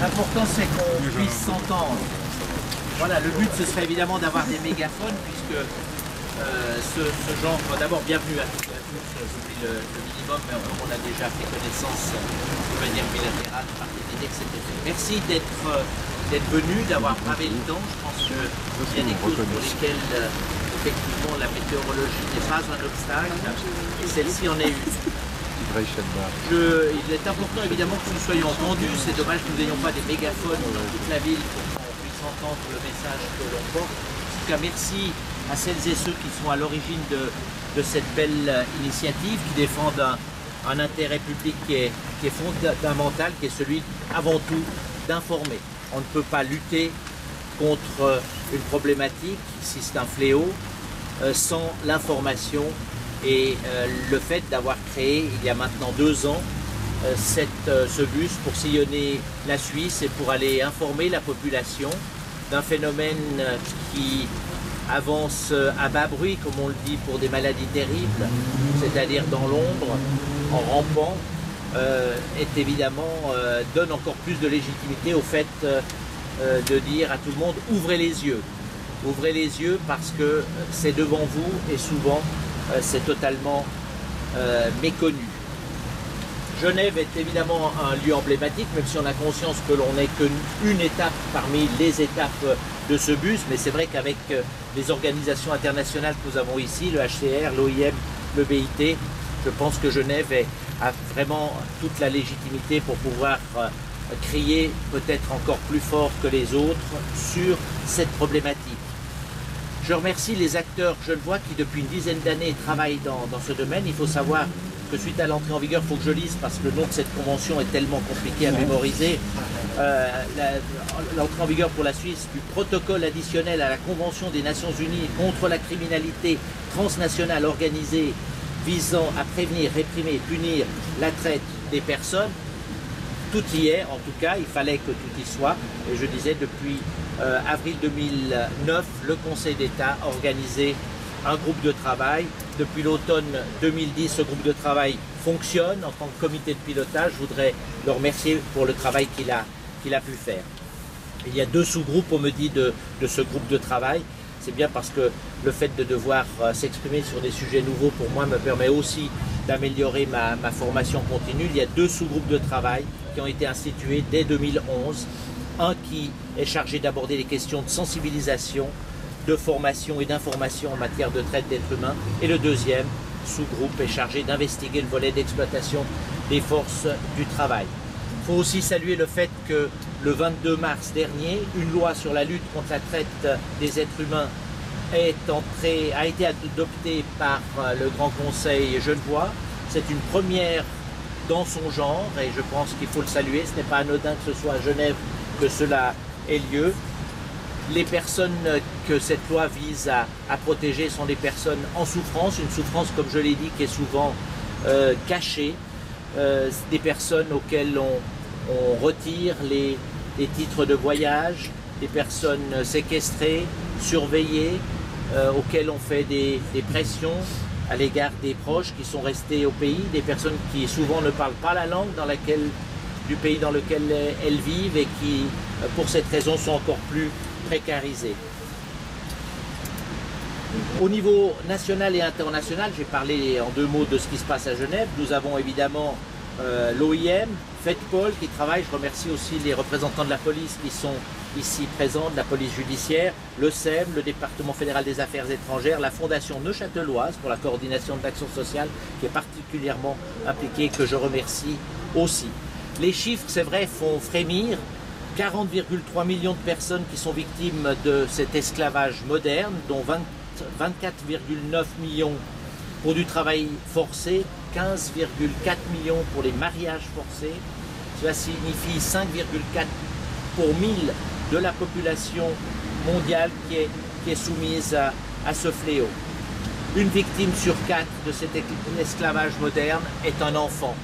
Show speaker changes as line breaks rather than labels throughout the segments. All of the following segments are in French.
L'important c'est qu'on puisse s'entendre. Voilà, le but ce serait évidemment d'avoir des mégaphones puisque ce genre, d'abord bienvenue à toutes et à tous, j'oublie le minimum, mais on a déjà fait connaissance de manière bilatérale par des délais que c'était fait. Merci d'être venu, d'avoir bravé le temps. Je pense qu'il y a des causes pour lesquelles effectivement la météorologie n'est pas un obstacle et celle-ci en est une. Il est important évidemment que nous soyons entendus, c'est dommage que nous n'ayons pas des mégaphones dans toute la ville pour qu'on puisse entendre le message que l'on porte. En tout cas, merci à celles et ceux qui sont à l'origine de cette belle initiative, qui défendent un intérêt public qui est fondamental, qui est celui avant tout d'informer. On ne peut pas lutter contre une problématique, si c'est un fléau, sans l'information. Et le fait d'avoir créé, il y a maintenant 2 ans, ce bus pour sillonner la Suisse et pour aller informer la population d'un phénomène qui avance à bas bruit, comme on le dit, pour des maladies terribles, c'est-à-dire dans l'ombre, en rampant, est évidemment, donne encore plus de légitimité au fait de dire à tout le monde « ouvrez les yeux ». Ouvrez les yeux parce que c'est devant vous et souvent c'est totalement méconnu. Genève est évidemment un lieu emblématique, même si on a conscience que l'on n'est qu'une étape parmi les étapes de ce bus, mais c'est vrai qu'avec les organisations internationales que nous avons ici, le HCR, l'OIM, le BIT, je pense que Genève a vraiment toute la légitimité pour pouvoir crier peut-être encore plus fort que les autres sur cette problématique. Je remercie les acteurs genevois qui depuis une dizaine d'années travaillent dans ce domaine. Il faut savoir que suite à l'entrée en vigueur, il faut que je lise parce que le nom de cette convention est tellement compliqué à mémoriser. L'entrée en vigueur pour la Suisse du protocole additionnel à la Convention des Nations Unies contre la criminalité transnationale organisée visant à prévenir, réprimer et punir la traite des personnes. Tout y est, en tout cas, il fallait que tout y soit. Et je disais, depuis avril 2009, le Conseil d'État a organisé un groupe de travail. Depuis l'automne 2010, ce groupe de travail fonctionne en tant que comité de pilotage. Je voudrais le remercier pour le travail qu'il a pu faire. Il y a 2 sous-groupes, on me dit, de ce groupe de travail. C'est bien parce que le fait de devoir s'exprimer sur des sujets nouveaux, pour moi, me permet aussi d'améliorer ma formation continue. Il y a 2 sous-groupes de travail qui ont été institués dès 2011. Un qui est chargé d'aborder les questions de sensibilisation, de formation et d'information en matière de traite d'êtres humains. Et le deuxième sous-groupe est chargé d'investiguer le volet d'exploitation des forces du travail. Il faut aussi saluer le fait que le 22 mars dernier, une loi sur la lutte contre la traite des êtres humains a été adoptée par le Grand Conseil genevois. C'est une première dans son genre et je pense qu'il faut le saluer. Ce n'est pas anodin que ce soit à Genève que cela ait lieu. Les personnes que cette loi vise à protéger sont des personnes en souffrance, une souffrance, comme je l'ai dit, qui est souvent cachée, des personnes auxquelles on retire les titres de voyage, des personnes séquestrées, surveillées, auxquelles on fait des pressions à l'égard des proches qui sont restés au pays, des personnes qui souvent ne parlent pas la langue du pays dans lequel elles vivent et qui, pour cette raison, sont encore plus précarisées. Au niveau national et international, j'ai parlé en 2 mots de ce qui se passe à Genève. Nous avons évidemment l'OIM, FEDPOL qui travaille. Je remercie aussi les représentants de la police qui sont ici présents, de la police judiciaire, le SEM, le département fédéral des affaires étrangères, la fondation neuchâteloise pour la coordination de l'action sociale qui est particulièrement impliquée, que je remercie aussi. Les chiffres, c'est vrai, font frémir. 40,3 millions de personnes qui sont victimes de cet esclavage moderne, dont 24,9 millions pour du travail forcé, 15,4 millions pour les mariages forcés. Cela signifie 5,4 pour 1000 de la population mondiale qui est soumise à ce fléau. Une victime sur 4 de cet esclavage moderne est un enfant.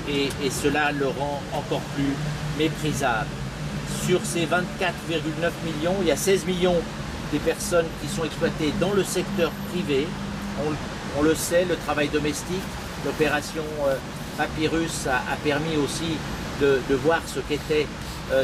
Et cela le rend encore plus méprisable. Sur ces 24,9 millions, il y a 16 millions des personnes qui sont exploitées dans le secteur privé. On le sait, le travail domestique, l'opération Papyrus a permis aussi de voir ce qu'était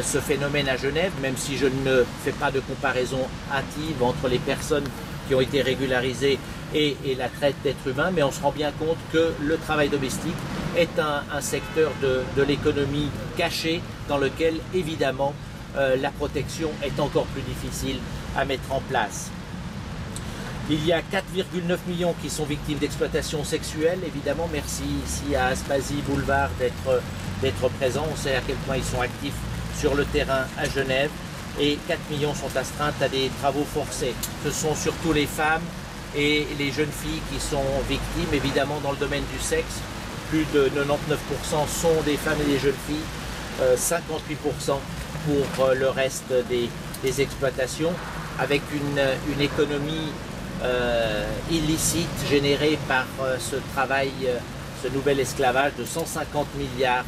ce phénomène à Genève, même si je ne fais pas de comparaison hâtive entre les personnes qui ont été régularisées et la traite d'êtres humains, mais on se rend bien compte que le travail domestique est un secteur de l'économie cachée dans lequel, évidemment, la protection est encore plus difficile à mettre en place. Il y a 4,9 millions qui sont victimes d'exploitation sexuelle, évidemment. Merci ici à Aspasie Boulevard d'être présent. On sait à quel point ils sont actifs sur le terrain à Genève. Et 4 millions sont astreintes à des travaux forcés. Ce sont surtout les femmes et les jeunes filles qui sont victimes, évidemment, dans le domaine du sexe. Plus de 99% sont des femmes et des jeunes filles, 58% pour le reste des exploitations, avec une économie illicite générée par ce travail, ce nouvel esclavage de 150 milliards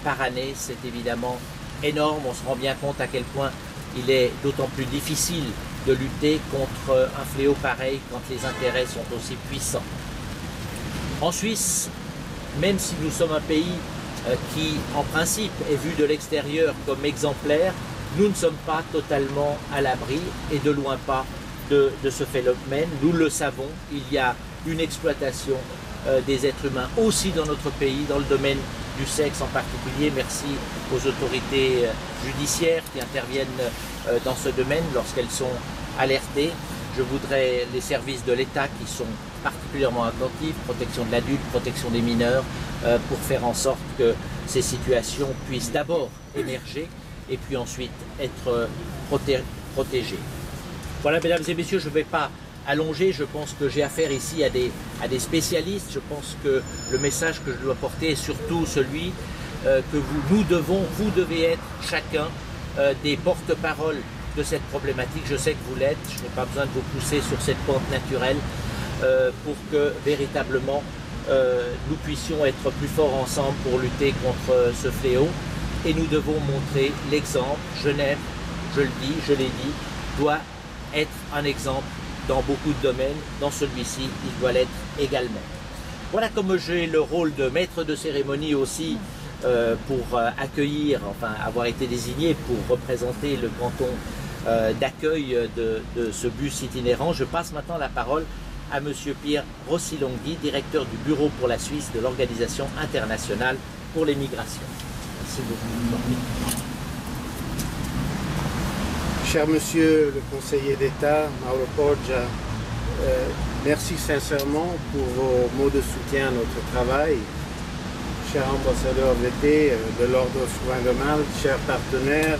par année. C'est évidemment énorme. On se rend bien compte à quel point il est d'autant plus difficile de lutter contre un fléau pareil quand les intérêts sont aussi puissants. En Suisse, même si nous sommes un pays qui, en principe, est vu de l'extérieur comme exemplaire, nous ne sommes pas totalement à l'abri et de loin pas de ce phénomène. Nous le savons, il y a une exploitation des êtres humains aussi dans notre pays, dans le domaine du sexe en particulier. Merci aux autorités judiciaires qui interviennent dans ce domaine lorsqu'elles sont alertées. Je voudrais les services de l'État qui sont particulièrement attentifs, protection de l'adulte, protection des mineurs, pour faire en sorte que ces situations puissent d'abord émerger et puis ensuite être protégées. Voilà, mesdames et messieurs, je ne vais pas allonger, je pense que j'ai affaire ici à des spécialistes. Je pense que le message que je dois porter est surtout celui que vous devez être chacun des porte-paroles de cette problématique. Je sais que vous l'êtes, je n'ai pas besoin de vous pousser sur cette pente naturelle pour que véritablement nous puissions être plus forts ensemble pour lutter contre ce fléau. Et nous devons montrer l'exemple. Genève, je le dis, je l'ai dit, doit être un exemple dans beaucoup de domaines. Dans celui-ci, il doit l'être également. Voilà comme j'ai le rôle de maître de cérémonie aussi pour accueillir, enfin avoir été désigné pour représenter le canton d'accueil de ce bus itinérant. Je passe maintenant la parole à M. Pierre Rossilonghi, directeur du Bureau pour la Suisse de l'Organisation internationale pour les migrations. Merci beaucoup.
Cher Monsieur le conseiller d'État, Mauro Poggia, merci sincèrement pour vos mots de soutien à notre travail. Cher ambassadeur VT de l'Ordre souverain de Malte, chers partenaires,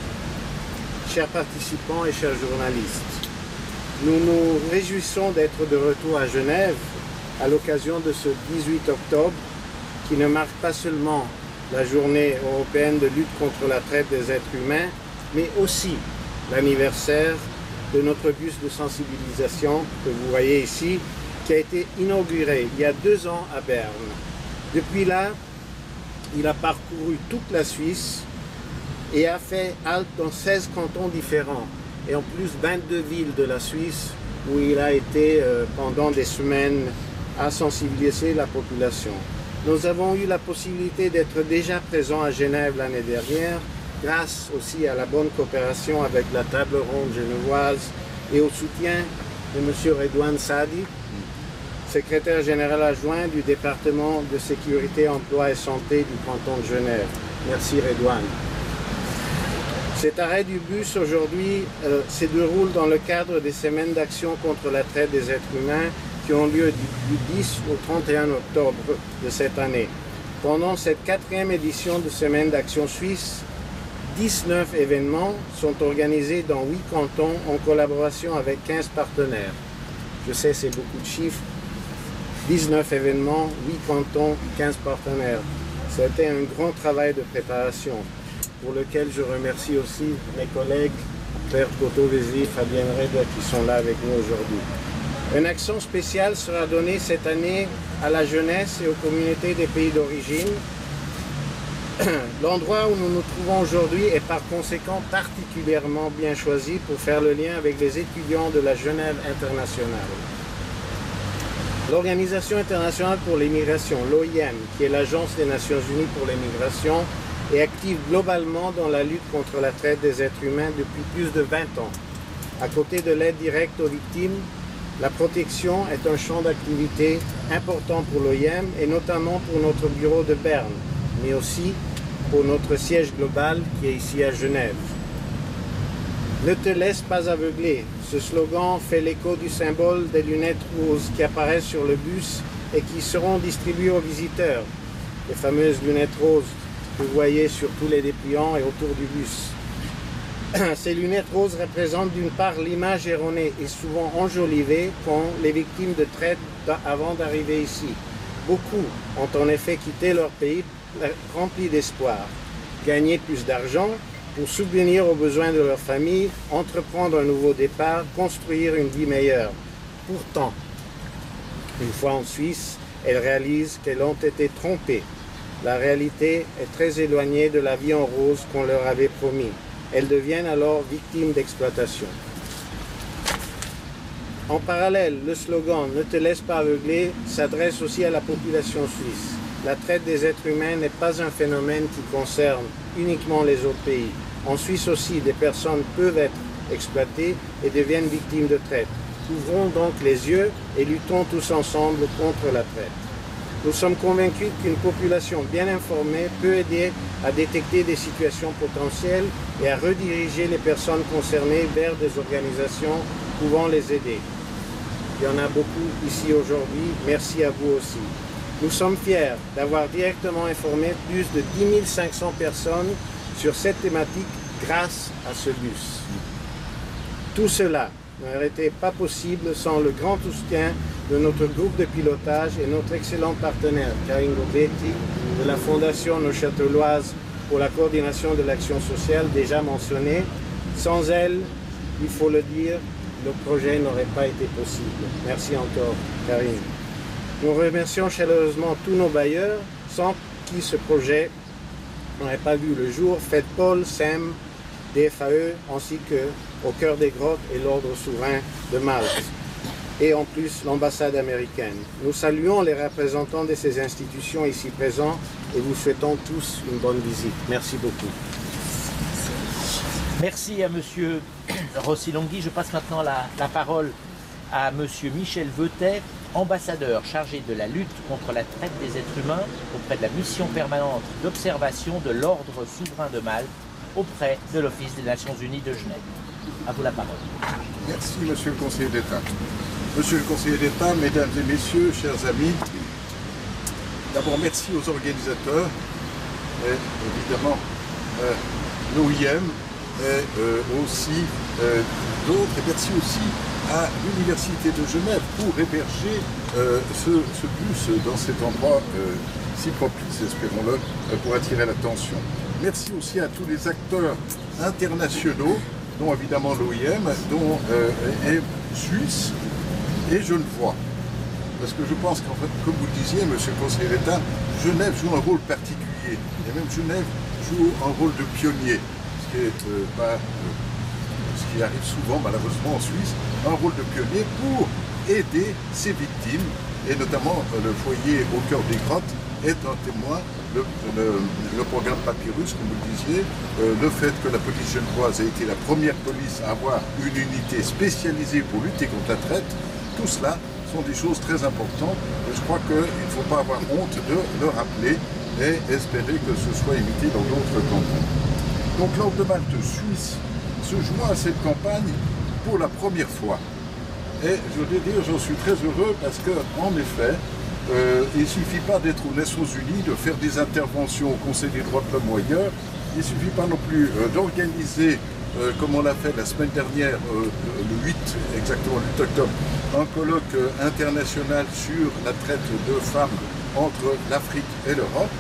chers participants et chers journalistes. Nous nous réjouissons d'être de retour à Genève à l'occasion de ce 18 octobre qui ne marque pas seulement la journée européenne de lutte contre la traite des êtres humains, mais aussi l'anniversaire de notre bus de sensibilisation que vous voyez ici, qui a été inauguré il y a 2 ans à Berne. Depuis là, il a parcouru toute la Suisse et a fait halte dans 16 cantons différents et en plus 22 villes de la Suisse où il a été pendant des semaines à sensibiliser la population. Nous avons eu la possibilité d'être déjà présents à Genève l'année dernière, grâce aussi à la bonne coopération avec la table ronde genevoise et au soutien de M. Redouane Sadi, secrétaire général adjoint du département de sécurité, emploi et santé du canton de Genève. Merci Redouane. Cet arrêt du bus aujourd'hui se déroule dans le cadre des semaines d'action contre la traite des êtres humains qui ont lieu du 10 au 31 octobre de cette année. Pendant cette 4e édition de Semaine d'action suisse, 19 événements sont organisés dans 8 cantons en collaboration avec 15 partenaires. Je sais, c'est beaucoup de chiffres. 19 événements, 8 cantons, 15 partenaires. C'était un grand travail de préparation pour lequel je remercie aussi mes collègues Claire Cotovesi, Fabienne Reda qui sont là avec nous aujourd'hui. Une action spéciale sera donnée cette année à la jeunesse et aux communautés des pays d'origine. L'endroit où nous nous trouvons aujourd'hui est par conséquent particulièrement bien choisi pour faire le lien avec les étudiants de la Genève internationale. L'Organisation internationale pour les migrations, l'OIM, qui est l'Agence des Nations Unies pour les migrations, et active globalement dans la lutte contre la traite des êtres humains depuis plus de 20 ans. À côté de l'aide directe aux victimes, la protection est un champ d'activité important pour l'OIM et notamment pour notre bureau de Berne, mais aussi pour notre siège global qui est ici à Genève. Ne te laisse pas aveugler. Ce slogan fait l'écho du symbole des lunettes roses qui apparaissent sur le bus et qui seront distribuées aux visiteurs. Les fameuses lunettes roses que vous voyez sur tous les dépliants et autour du bus. Ces lunettes roses représentent d'une part l'image erronée et souvent enjolivée qu'ont les victimes de traite avant d'arriver ici. Beaucoup ont en effet quitté leur pays remplis d'espoir, gagner plus d'argent pour subvenir aux besoins de leur famille, entreprendre un nouveau départ, construire une vie meilleure. Pourtant, une fois en Suisse, elles réalisent qu'elles ont été trompées. La réalité est très éloignée de la vie en rose qu'on leur avait promis. Elles deviennent alors victimes d'exploitation. En parallèle, le slogan « Ne te laisse pas aveugler » s'adresse aussi à la population suisse. La traite des êtres humains n'est pas un phénomène qui concerne uniquement les autres pays. En Suisse aussi, des personnes peuvent être exploitées et deviennent victimes de traite. Ouvrons donc les yeux et luttons tous ensemble contre la traite. Nous sommes convaincus qu'une population bien informée peut aider à détecter des situations potentielles et à rediriger les personnes concernées vers des organisations pouvant les aider. Il y en a beaucoup ici aujourd'hui. Merci à vous aussi. Nous sommes fiers d'avoir directement informé plus de 10 500 personnes sur cette thématique grâce à ce bus. Tout cela n'aurait été pas possible sans le grand soutien de notre groupe de pilotage et notre excellent partenaire Karine Gobetti de la Fondation Neuchâteloise pour la coordination de l'action sociale déjà mentionnée. Sans elle, il faut le dire, le projet n'aurait pas été possible. Merci encore, Karine. Nous remercions chaleureusement tous nos bailleurs, sans qui ce projet n'aurait pas vu le jour, FEDPOL, SEM, DFAE, ainsi que Au cœur des grottes et l'Ordre souverain de Malte, et en plus l'ambassade américaine. Nous saluons les représentants de ces institutions ici présents et vous souhaitons tous une bonne visite. Merci beaucoup.
Merci à M. Rossi-Longhi. Je passe maintenant la parole à M. Michel Veutet, ambassadeur chargé de la lutte contre la traite des êtres humains auprès de la mission permanente d'observation de l'Ordre souverain de Malte auprès de l'Office des Nations Unies de Genève. À vous la parole.
Merci, Monsieur le Conseiller d'État. Monsieur le Conseiller d'État, Mesdames et Messieurs, chers amis, d'abord merci aux organisateurs, et évidemment l'OIM, et aussi d'autres, et merci aussi à l'Université de Genève pour héberger ce bus dans cet endroit si propice, espérons-le, pour attirer l'attention. Merci aussi à tous les acteurs internationaux, dont évidemment l'OIM, dont est Suisse et Genevois. Parce que je pense qu'en fait, comme vous le disiez, Monsieur le Conseiller d'État, Genève joue un rôle particulier. Et même Genève joue un rôle de pionnier, ce qui est ce qui arrive souvent malheureusement en Suisse, un rôle de pionnier pour aider ces victimes, et notamment le foyer au cœur des grottes est un témoin. Le programme Papyrus, comme vous le disiez, le fait que la police genevoise ait été la première police à avoir une unité spécialisée pour lutter contre la traite, tout cela sont des choses très importantes et je crois qu'il ne faut pas avoir honte de le rappeler et espérer que ce soit évité dans d'autres cantons. Donc l'Ordre de Malte Suisse se joint à cette campagne pour la première fois. Et je dois dire, j'en suis très heureux parce qu'en effet, il ne suffit pas d'être aux Nations Unies, de faire des interventions au Conseil des droits de l'homme ou ailleurs. Il ne suffit pas non plus d'organiser, comme on l'a fait la semaine dernière, le 8, exactement le 8 octobre, un colloque international sur la traite de femmes entre l'Afrique et l'Europe,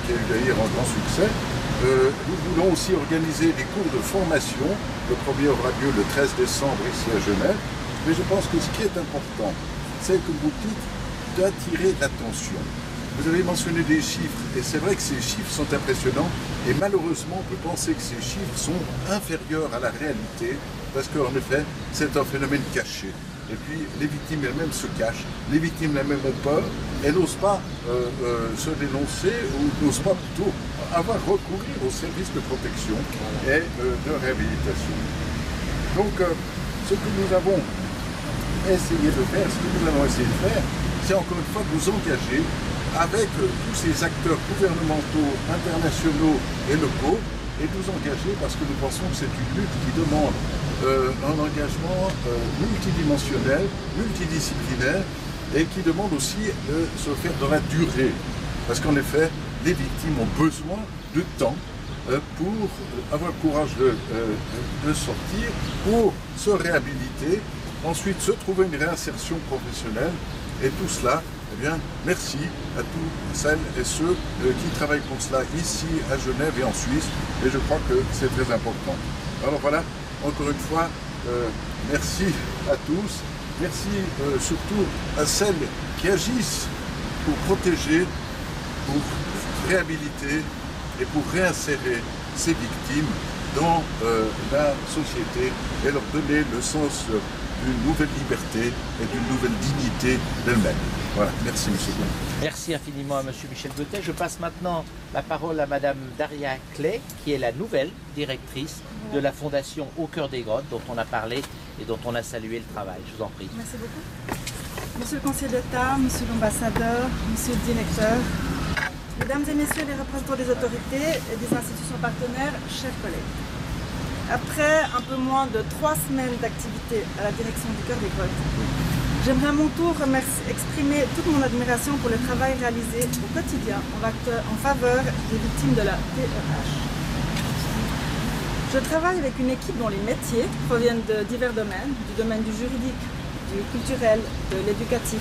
qui a eu d'ailleurs un grand succès. Nous voulons aussi organiser des cours de formation. Le premier aura lieu le 13 décembre ici à Genève. Mais je pense que ce qui est important, c'est, comme vous dites, d'attirer l'attention. Vous avez mentionné des chiffres, et c'est vrai que ces chiffres sont impressionnants, et malheureusement, on peut penser que ces chiffres sont inférieurs à la réalité, parce qu'en effet, c'est un phénomène caché. Et puis les victimes elles-mêmes se cachent, les victimes elles-mêmes ont peur, elles n'osent pas se dénoncer ou n'osent pas plutôt avoir recourir aux services de protection et de réhabilitation. Donc ce que nous avons essayé de faire, c'est encore une fois de nous engager avec tous ces acteurs gouvernementaux, internationaux et locaux, et de nous engager parce que nous pensons que c'est une lutte qui demande un engagement multidimensionnel, multidisciplinaire, et qui demande aussi de se faire dans la durée. Parce qu'en effet, les victimes ont besoin de temps pour avoir le courage de sortir, pour se réhabiliter, ensuite se trouver une réinsertion professionnelle, et tout cela, eh bien, merci à toutes celles et ceux qui travaillent pour cela ici à Genève et en Suisse, et je crois que c'est très important. Alors voilà, encore une fois, merci à tous, merci surtout à celles qui agissent pour protéger, pour réhabiliter et pour réinsérer ces victimes dans la société et leur donner le sens d'une nouvelle liberté et d'une nouvelle dignité d'elle-même. Voilà, merci M. Blanc.
Merci infiniment à M. Michel Gautet. Je passe maintenant la parole à Mme Daria Clay, qui est la nouvelle directrice de la Fondation Au Cœur des Grottes, dont on a parlé et dont on a salué le travail. Je vous en prie.
Merci beaucoup. Monsieur le conseiller d'État, Monsieur l'ambassadeur, Monsieur le directeur, Mesdames et Messieurs les représentants des autorités et des institutions partenaires, chers collègues. Après un peu moins de 3 semaines d'activité à la direction du Cœur des Grottes, j'aimerais à mon tour exprimer toute mon admiration pour le travail réalisé au quotidien en faveur des victimes de la TEH. Je travaille avec une équipe dont les métiers proviennent de divers domaines, du domaine du juridique, du culturel, de l'éducatif,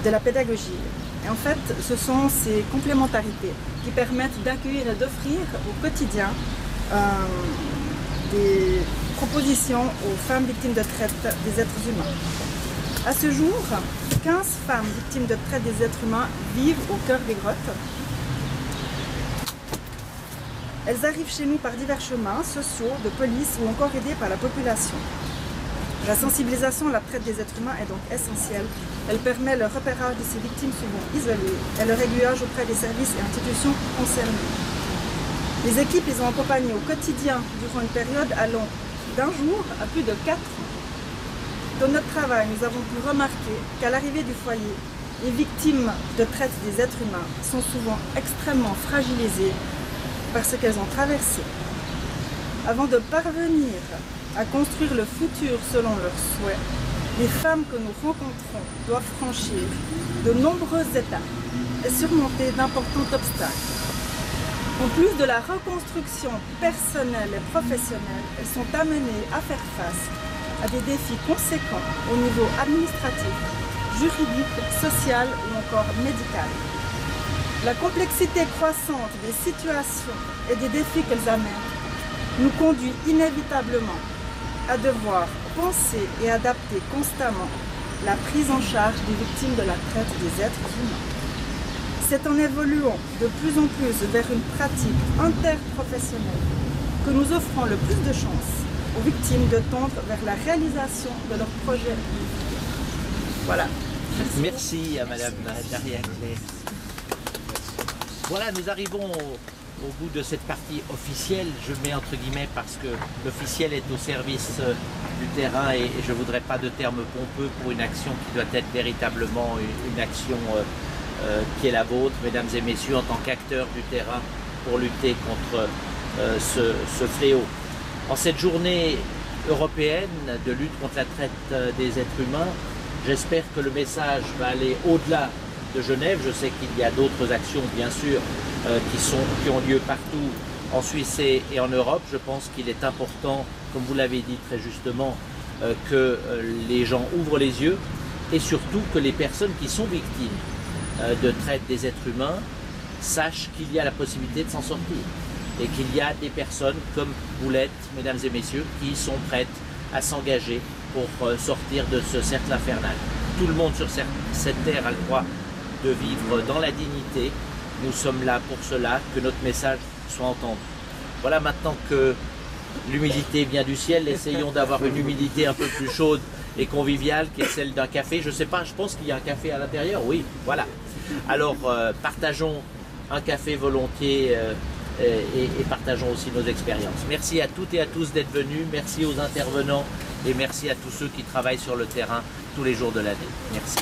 de la pédagogie. Et en fait, ce sont ces complémentarités qui permettent d'accueillir et d'offrir au quotidien des propositions aux femmes victimes de traite des êtres humains. À ce jour, 15 femmes victimes de traite des êtres humains vivent au cœur des grottes. Elles arrivent chez nous par divers chemins sociaux, de police ou encore aidées par la population. La sensibilisation à la traite des êtres humains est donc essentielle. Elle permet le repérage de ces victimes souvent isolées et le aiguillage auprès des services et institutions concernées. Les équipes les ont accompagnées au quotidien durant une période allant d'1 jour à plus de 4 ans. Dans notre travail, nous avons pu remarquer qu'à l'arrivée du foyer, les victimes de traite des êtres humains sont souvent extrêmement fragilisées par ce qu'elles ont traversé. Avant de parvenir à construire le futur selon leurs souhaits, les femmes que nous rencontrons doivent franchir de nombreuses étapes et surmonter d'importants obstacles. En plus de la reconstruction personnelle et professionnelle, elles sont amenées à faire face à des défis conséquents au niveau administratif, juridique, social ou encore médical. La complexité croissante des situations et des défis qu'elles amènent nous conduit inévitablement à devoir penser et adapter constamment la prise en charge des victimes de la traite des êtres humains. C'est en évoluant de plus en plus vers une pratique interprofessionnelle que nous offrons le plus de chances aux victimes de tendre vers la réalisation de leurs projets de vie. Voilà.
Merci à Madame Daria Clay. Voilà, nous arrivons au bout de cette partie officielle, je mets entre guillemets parce que l'officiel est au service du terrain et je ne voudrais pas de terme pompeux pour une action qui doit être véritablement une action qui est la vôtre, mesdames et messieurs, en tant qu'acteurs du terrain pour lutter contre ce fléau. En cette journée européenne de lutte contre la traite des êtres humains, j'espère que le message va aller au-delà de Genève. Je sais qu'il y a d'autres actions, bien sûr, qui ont lieu partout en Suisse et en Europe. Je pense qu'il est important, comme vous l'avez dit très justement, que les gens ouvrent les yeux et surtout que les personnes qui sont victimes de traite des êtres humains sachent qu'il y a la possibilité de s'en sortir et qu'il y a des personnes comme vous l'êtes, mesdames et messieurs, qui sont prêtes à s'engager pour sortir de ce cercle infernal. Tout le monde sur cette terre a le droit de vivre dans la dignité. Nous sommes là pour cela, que notre message soit entendu. Voilà, maintenant que l'humilité vient du ciel, essayons d'avoir une humilité un peu plus chaude et conviviale qui est celle d'un café. Je ne sais pas, je pense qu'il y a un café à l'intérieur. Oui, voilà. Alors, partageons un café volontiers et partageons aussi nos expériences. Merci à toutes et à tous d'être venus. Merci aux intervenants et merci à tous ceux qui travaillent sur le terrain tous les jours de l'année. Merci.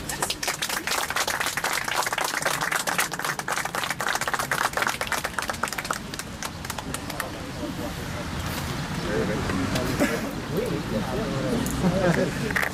Oui, bien sûr.